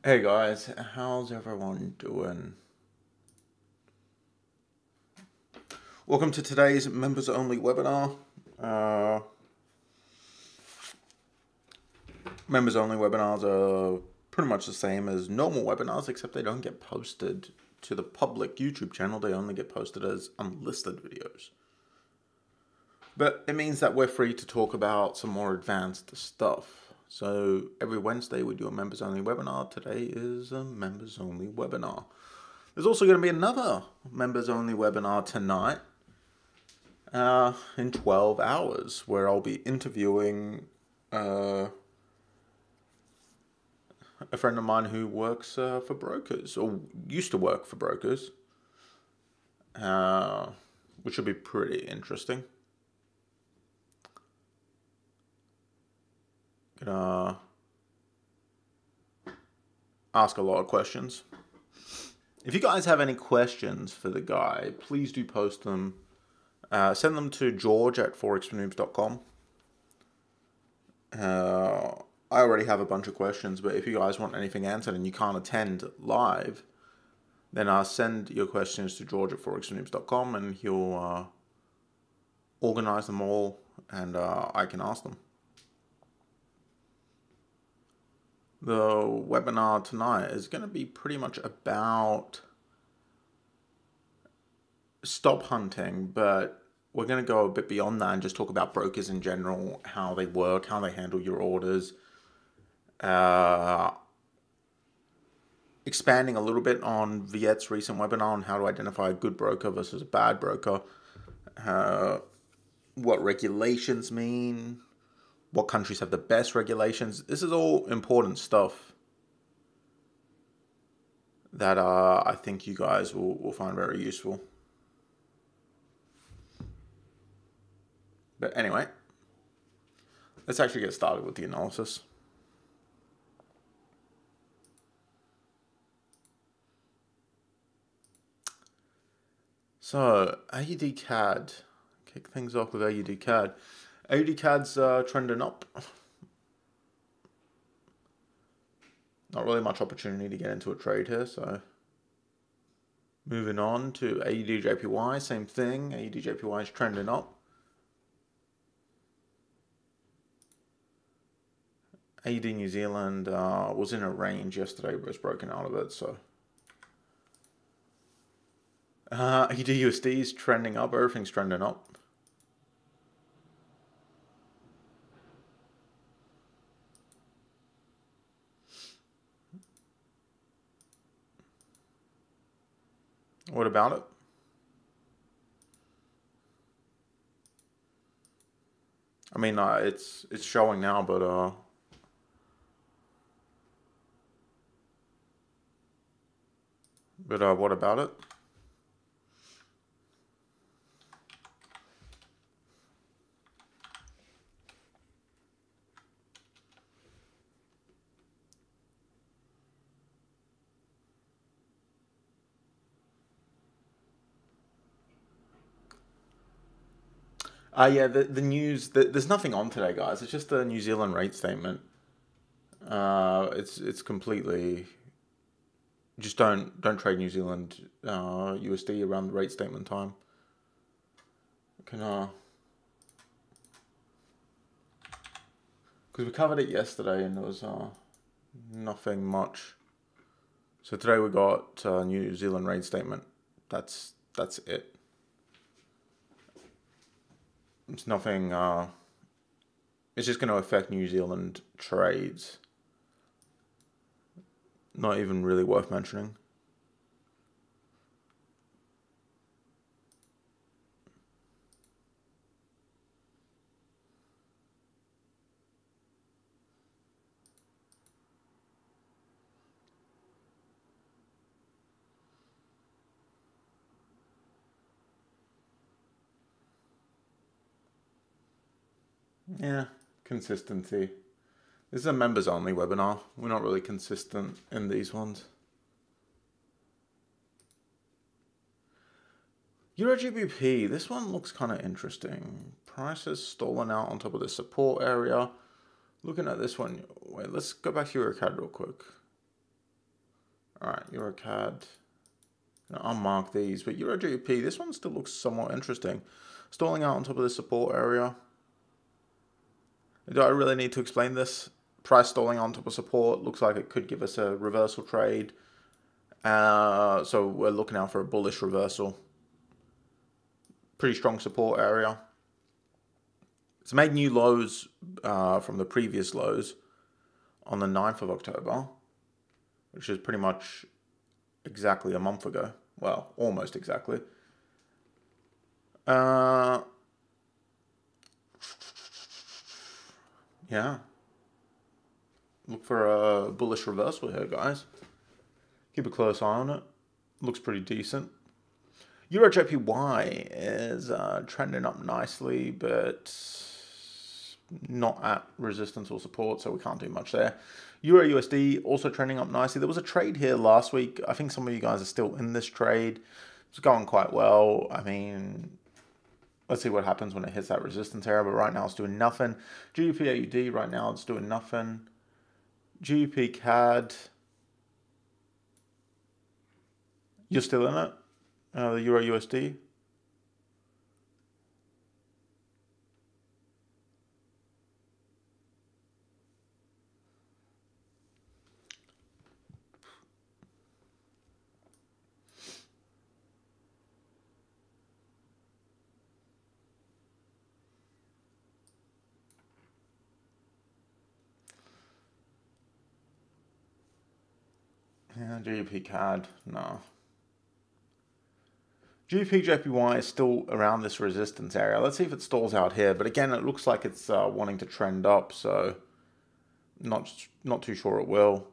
Hey guys, how's everyone doing? Welcome to today's members only webinar. Members only webinars are pretty much the same as normal webinars, except they don't get posted to the public YouTube channel. They only get posted as unlisted videos. But it means that we're free to talk about some more advanced stuff. So every Wednesday we do a members only webinar. Today is a members only webinar. There's also going to be another members only webinar tonight in 12 hours where I'll be interviewing a friend of mine who works for brokers, or used to work for brokers, which should be pretty interesting. Gonna ask a lot of questions. If you guys have any questions for the guy, please do post them. Send them to george@forexnoobs.com. I already have a bunch of questions, but if you guys want anything answered and you can't attend live, then send your questions to george@forexnoobs.com and he'll organize them all and I can ask them. The webinar tonight is going to be pretty much about stop hunting, but we're going to go a bit beyond that and just talk about brokers in general, how they work, how they handle your orders. Expanding a little bit on Viet's recent webinar on how to identify a good broker versus a bad broker. What regulations mean. What countries have the best regulations. This is all important stuff that I think you guys will find very useful. But anyway, let's actually get started with the analysis. So, AUD CAD. Kick things off with AUD CAD. AUD CAD's trending up. Not really much opportunity to get into a trade here, so moving on to AUD JPY, same thing. AUD JPY is trending up. AUD New Zealand was in a range yesterday, but it's broken out of it, so. AUD USD is trending up, everything's trending up. What about it? I mean, it's showing now, but what about it? Yeah, the news. There's nothing on today, guys. It's just the New Zealand rate statement. It's completely. Just don't trade New Zealand USD around the rate statement time. Because we covered it yesterday and there was nothing much. So today we got New Zealand rate statement. That's it. It's nothing. It's just going to affect New Zealand trades. Not even really worth mentioning. Yeah, consistency. This is a members only webinar. We're not really consistent in these ones. EURGBP, this one looks kind of interesting. Price has stolen out on top of the support area. Looking at this one, wait, let's go back to EURCAD real quick. All right, EURCAD. I'll mark these, but EURGBP, this one still looks somewhat interesting. Stalling out on top of the support area. Do I really need to explain this? Price stalling on top of support looks like it could give us a reversal trade. So we're looking out for a bullish reversal. Pretty strong support area. It's made new lows from the previous lows on the 9th of October, which is pretty much exactly a month ago. Well, almost exactly. Yeah. Look for a bullish reversal here, guys. Keep a close eye on it. Looks pretty decent. EURGBPY is trending up nicely, but not at resistance or support, so we can't do much there. EURUSD also trending up nicely. There was a trade here last week. I think some of you guys are still in this trade. It's going quite well. I mean, let's see what happens when it hits that resistance area, but right now it's doing nothing. GBPUSD right now it's doing nothing. GBP-CAD, you're still in it? The EURUSD. Yeah, GBP-CAD, no. GBPJPY is still around this resistance area. Let's see if it stalls out here. But again, it looks like it's wanting to trend up, so not too sure it will.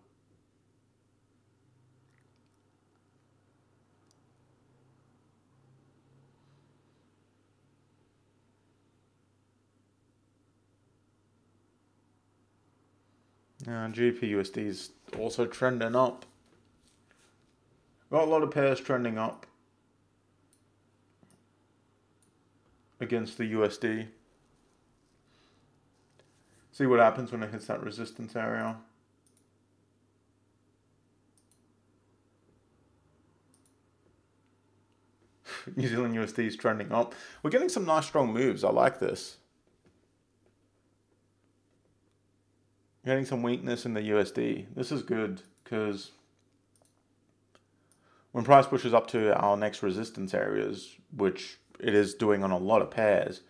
GBPUSD is also trending up. Got a lot of pairs trending up against the USD. See what happens when it hits that resistance area. New Zealand USD is trending up. We're getting some nice strong moves. I like this. Getting some weakness in the USD. This is good because when price pushes up to our next resistance areas, which it is doing on a lot of pairs,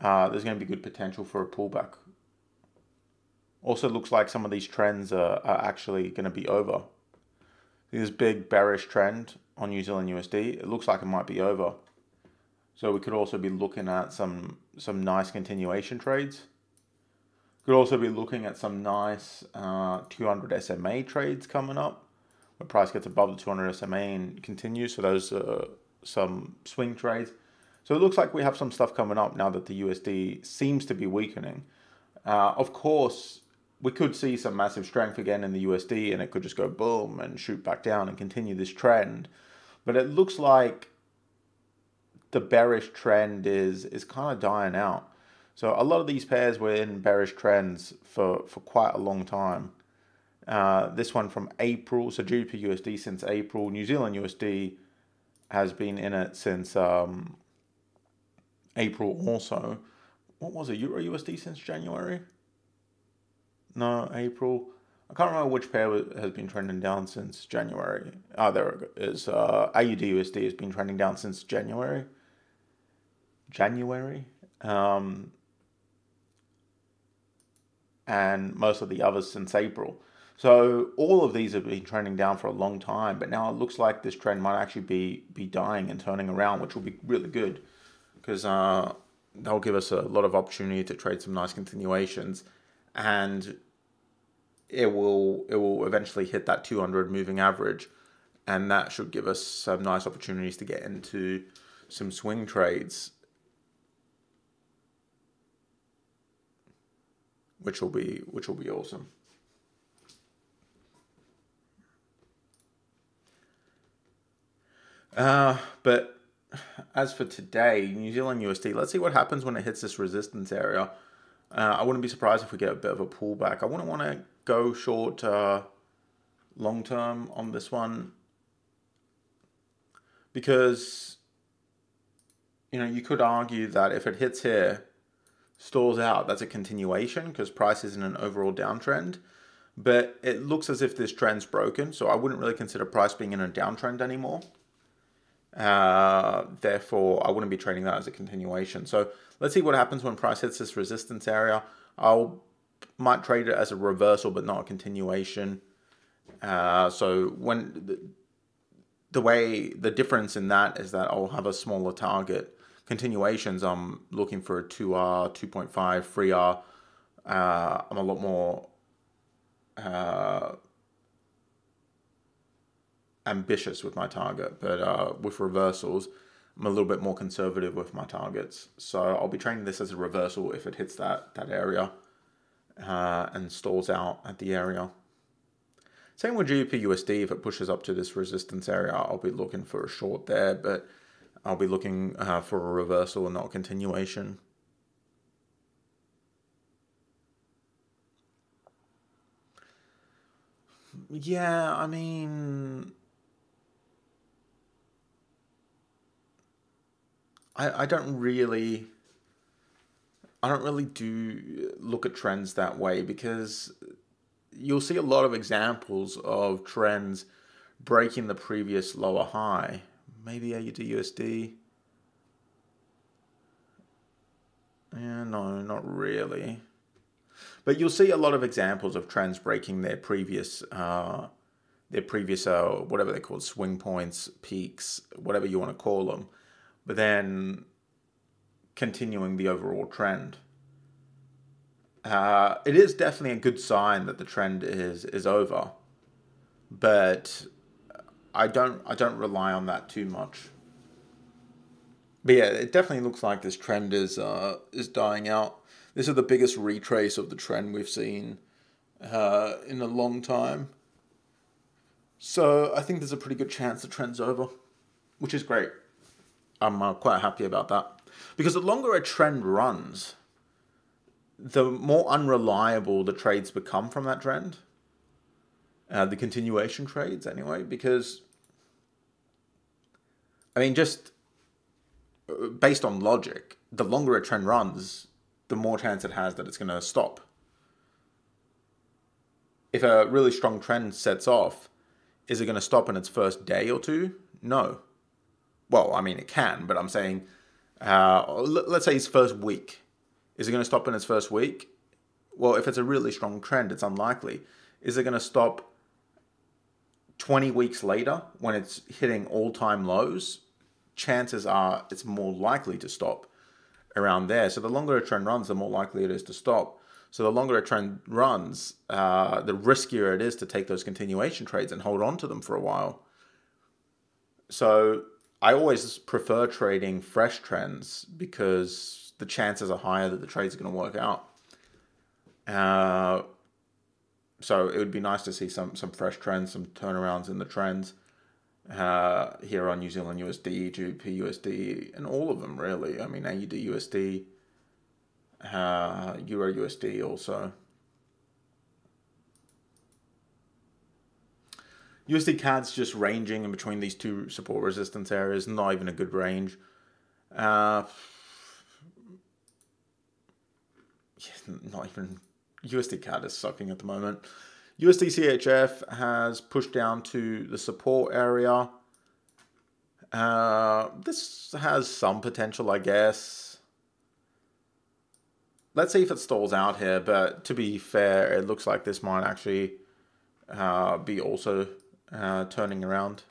there's going to be good potential for a pullback. Also looks like some of these trends are actually going to be over. This big bearish trend on New Zealand USD, it looks like it might be over. So we could also be looking at some nice continuation trades. Could also be looking at some nice 200 SMA trades coming up, where price gets above the 200 SMA and continues. So those are some swing trades. So it looks like we have some stuff coming up now that the USD seems to be weakening. Of course, we could see some massive strength again in the USD, and it could just go boom and shoot back down and continue this trend. But it looks like the bearish trend is kind of dying out. So a lot of these pairs were in bearish trends for quite a long time. This one from April, so GBPUSD since April. New Zealand USD has been in it since April also. What was it? EURUSD since January? No, April. I can't remember which pair has been trending down since January. Oh, there it is. AUDUSD has been trending down since January. And most of the others since April. So all of these have been trending down for a long time, but now it looks like this trend might actually be dying and turning around, which will be really good because that'll give us a lot of opportunity to trade some nice continuations, and it will eventually hit that 200 moving average, and that should give us some nice opportunities to get into some swing trades, which will be awesome. But as for today, New Zealand USD, let's see what happens when it hits this resistance area. I wouldn't be surprised if we get a bit of a pullback. I wouldn't want to go short long term on this one, because, you know, you could argue that if it hits here, stalls out, that's a continuation because price is in an overall downtrend. But it looks as if this trend's broken, so I wouldn't really consider price being in a downtrend anymore. Therefore, I wouldn't be trading that as a continuation. So let's see what happens when price hits this resistance area. Might trade it as a reversal, but not a continuation. So when the difference in that is that I'll have a smaller target. Continuations, I'm looking for a 2R, 2.5, 3R. I'm a lot more ambitious with my target, but with reversals, I'm a little bit more conservative with my targets. So I'll be trading this as a reversal if it hits that area and stalls out at the area. Same with GBPUSD. If it pushes up to this resistance area, I'll be looking for a short there, but I'll be looking for a reversal and not a continuation. Yeah, I mean, I don't really look at trends that way, because you'll see a lot of examples of trends breaking the previous lower high. Maybe EURGBP. Yeah, no, not really. But you'll see a lot of examples of trends breaking their previous whatever they're called, swing points, peaks, whatever you want to call them, but then continuing the overall trend. It is definitely a good sign that the trend is over, but I don't rely on that too much. But yeah, it definitely looks like this trend is dying out. This is the biggest retrace of the trend we've seen in a long time. So I think there's a pretty good chance the trend's over, which is great. I'm quite happy about that. Because the longer a trend runs, the more unreliable the trades become from that trend. The continuation trades, anyway. Because, I mean, just based on logic, the longer a trend runs, the more chance it has that it's going to stop. If a really strong trend sets off, is it going to stop in its first day or two? No. Well, I mean, it can, but I'm saying, let's say its first week. Is it going to stop in its first week? Well, if it's a really strong trend, it's unlikely. Is it going to stop 20 weeks later when it's hitting all-time lows? Chances are it's more likely to stop around there. So the longer a trend runs, the more likely it is to stop. So the longer a trend runs, the riskier it is to take those continuation trades and hold on to them for a while. So I always prefer trading fresh trends because the chances are higher that the trades are going to work out. So it would be nice to see some fresh trends, some turnarounds in the trends here on New Zealand USD, GBP USD, and all of them really. I mean, NZDUSD, EURGBP also. USD CAD's just ranging in between these two support resistance areas, not even a good range. Yeah, not even. USD CAD is sucking at the moment. USDCHF has pushed down to the support area. This has some potential, I guess. Let's see if it stalls out here, but to be fair, it looks like this might actually be also turning around,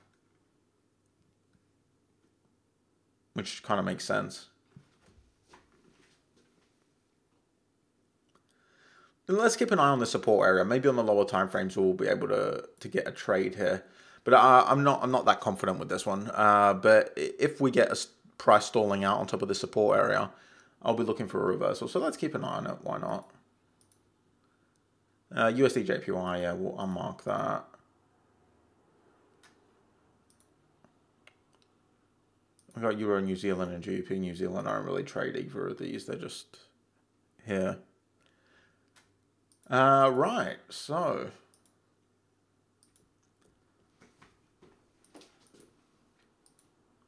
which kind of makes sense. Let's keep an eye on the support area. Maybe on the lower time frames we'll be able to get a trade here. But I'm not that confident with this one. But if we get a price stalling out on top of the support area, I'll be looking for a reversal. So let's keep an eye on it. Why not? USDJPY, yeah, we'll unmark that. I've got Euro New Zealand and GBP New Zealand. I don't really trade either of these. They're just here. Right, so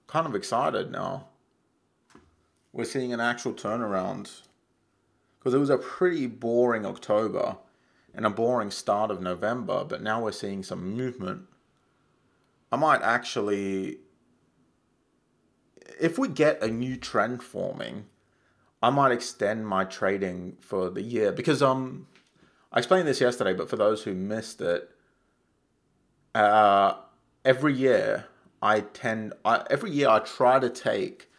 kind of excited now. We're seeing an actual turnaround, because it was a pretty boring October and a boring start of November, but now we're seeing some movement. I might actually, if we get a new trend forming, I might extend my trading for the year, because I explained this yesterday, but for those who missed it, every year I try to take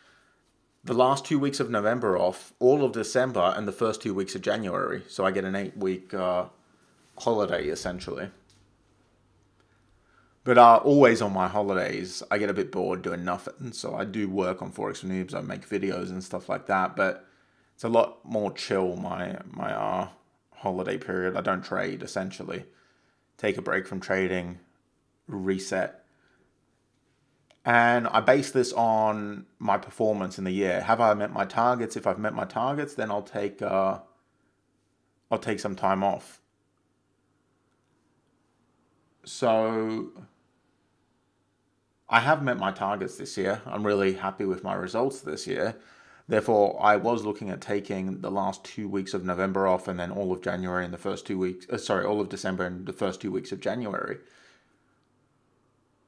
the last 2 weeks of November off, all of December, and the first 2 weeks of January. So I get an 8-week holiday, essentially. But always on my holidays, I get a bit bored doing nothing. So I do work on Forex for Noobs. I make videos and stuff like that. But it's a lot more chill, my holiday period. I don't trade, essentially. Take a break from trading, reset. And I base this on my performance in the year. Have I met my targets? If I've met my targets, then I'll take some time off. So I have met my targets this year. I'm really happy with my results this year. Therefore, I was looking at taking the last 2 weeks of November off, and then all of January and the first 2 weeks. All of December and the first 2 weeks of January,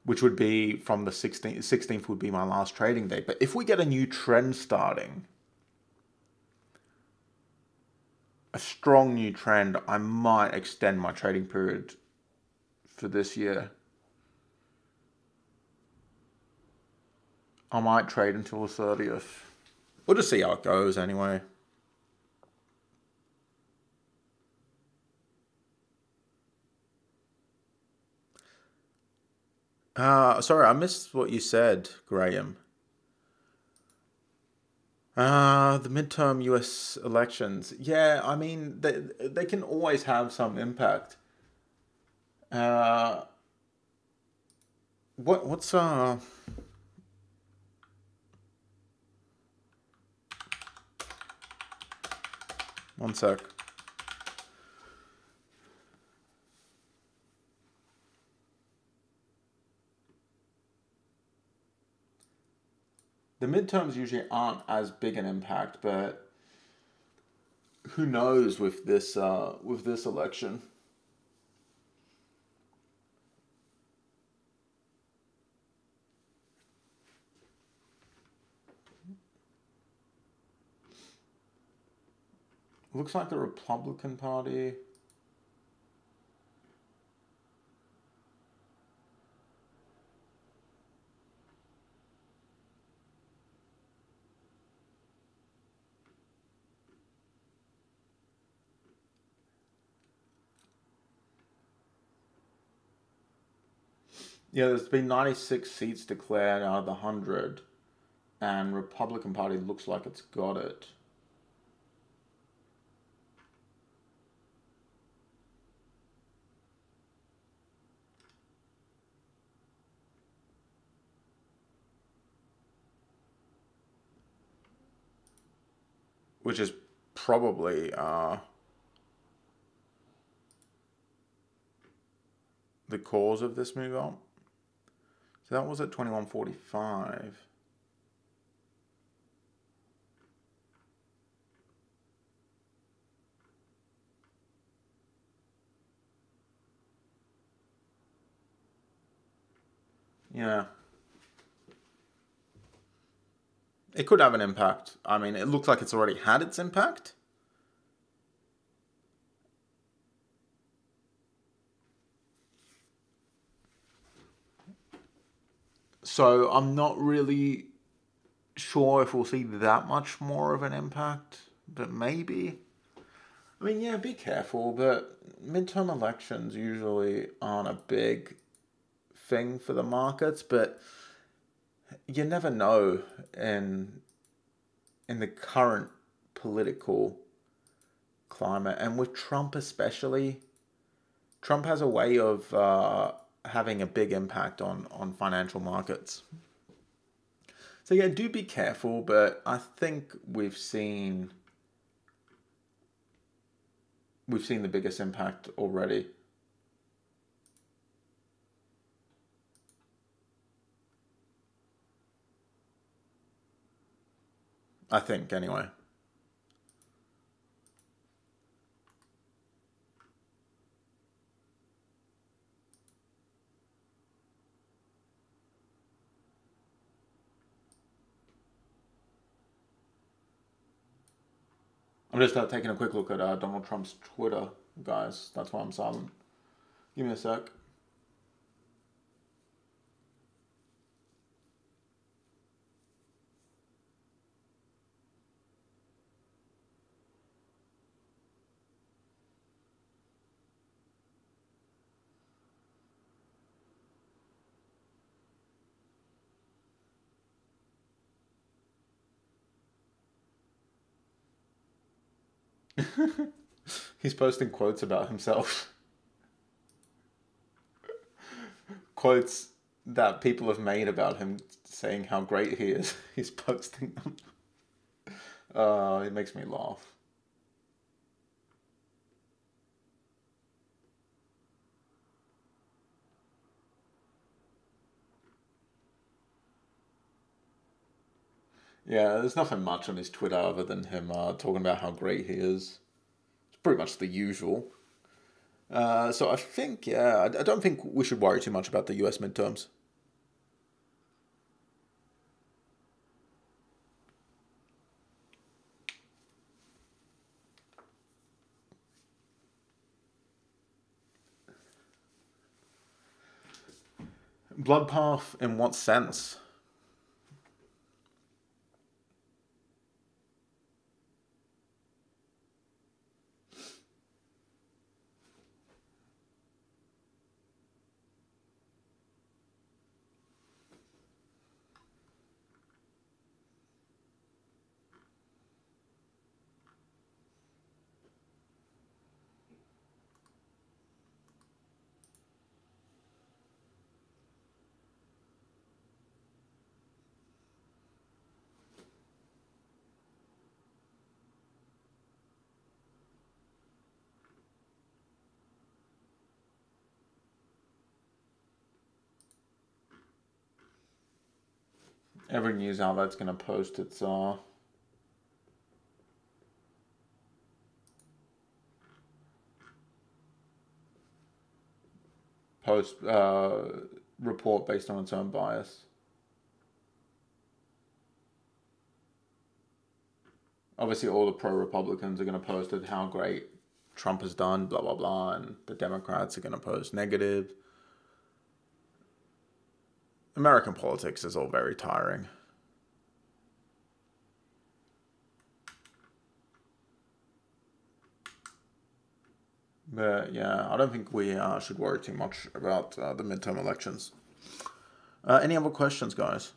which would be from the 16th. 16th would be my last trading day. But if we get a new trend starting, a strong new trend, I might extend my trading period for this year. I might trade until the 30th. We'll just see how it goes anyway. Sorry, I missed what you said, Graham. The midterm US elections. Yeah, I mean, they can always have some impact. What's one sec. The midterms usually aren't as big an impact, but who knows with this election? Looks like the Republican Party. Yeah, there's been 96 seats declared out of the 100, and Republican Party looks like it's got it. Which is probably the cause of this move up. So that was at 21.45. Yeah. It could have an impact. I mean, it looks like it's already had its impact. So I'm not really sure if we'll see that much more of an impact, but maybe. I mean, yeah, be careful, but midterm elections usually aren't a big thing for the markets, but you never know in the current political climate, and with Trump especially. Trump has a way of having a big impact on financial markets. So yeah, do be careful, but I think we've seen the biggest impact already. I think, anyway. I'm just taking a quick look at Donald Trump's Twitter, guys. That's why I'm silent. Give me a sec. He's posting quotes about himself. Quotes that people have made about him saying how great he is. He's posting them. It makes me laugh. Yeah, there's nothing much on his Twitter other than him talking about how great he is. It's pretty much the usual. So I think, yeah, I don't think we should worry too much about the US midterms. Bloodbath in what sense? Every news outlet's going to post its report based on its own bias. Obviously, all the pro-Republicans are going to post it how great Trump has done, blah, blah, blah, and the Democrats are going to post negative. American politics is all very tiring. But yeah, I don't think we should worry too much about the midterm elections. Any other questions, guys?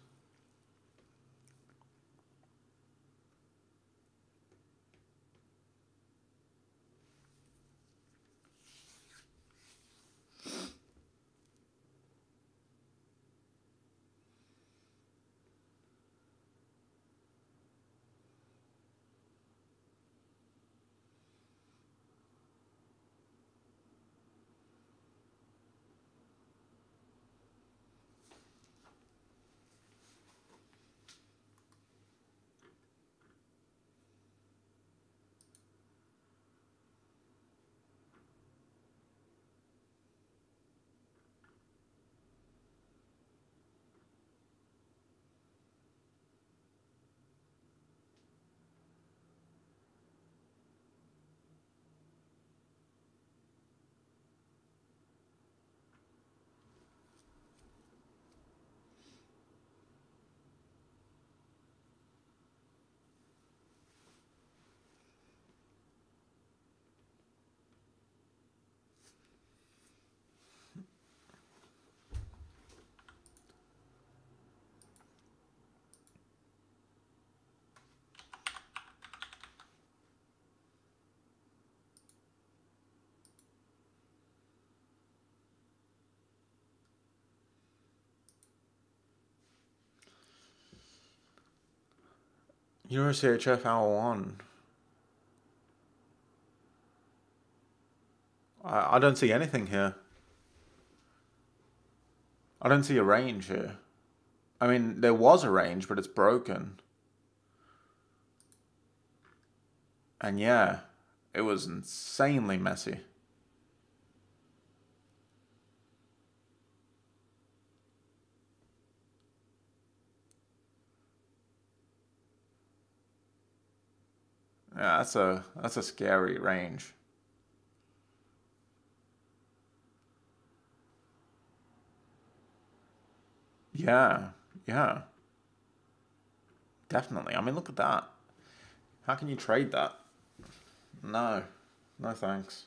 EURGBP hour 1. I don't see anything here. I don't see a range here. I mean, there was a range, but it's broken. And yeah, it was insanely messy. Yeah, that's a scary range. Yeah, yeah, definitely. I mean, look at that. How can you trade that? No, no thanks.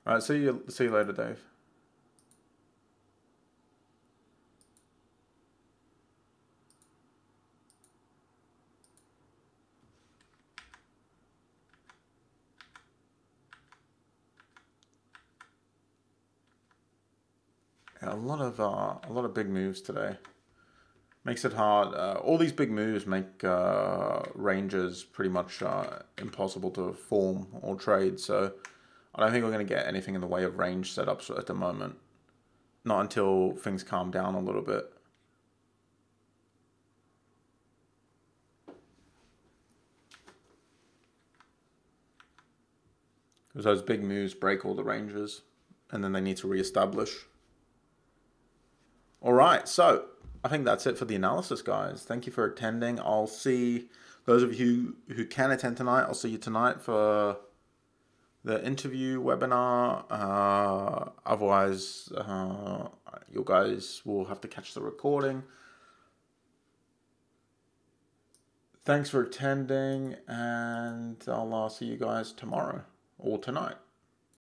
All right, see you later, Dave. Yeah, a lot of big moves today. Makes it hard. All these big moves make ranges pretty much impossible to form or trade. So I don't think we're going to get anything in the way of range setups at the moment. Not until things calm down a little bit. Because those big moves break all the ranges, and then they need to reestablish. All right, so I think that's it for the analysis, guys. Thank you for attending. I'll see those of you who can attend tonight. I'll see you tonight for the interview webinar. Otherwise, you guys will have to catch the recording. Thanks for attending, and I'll see you guys tomorrow or tonight.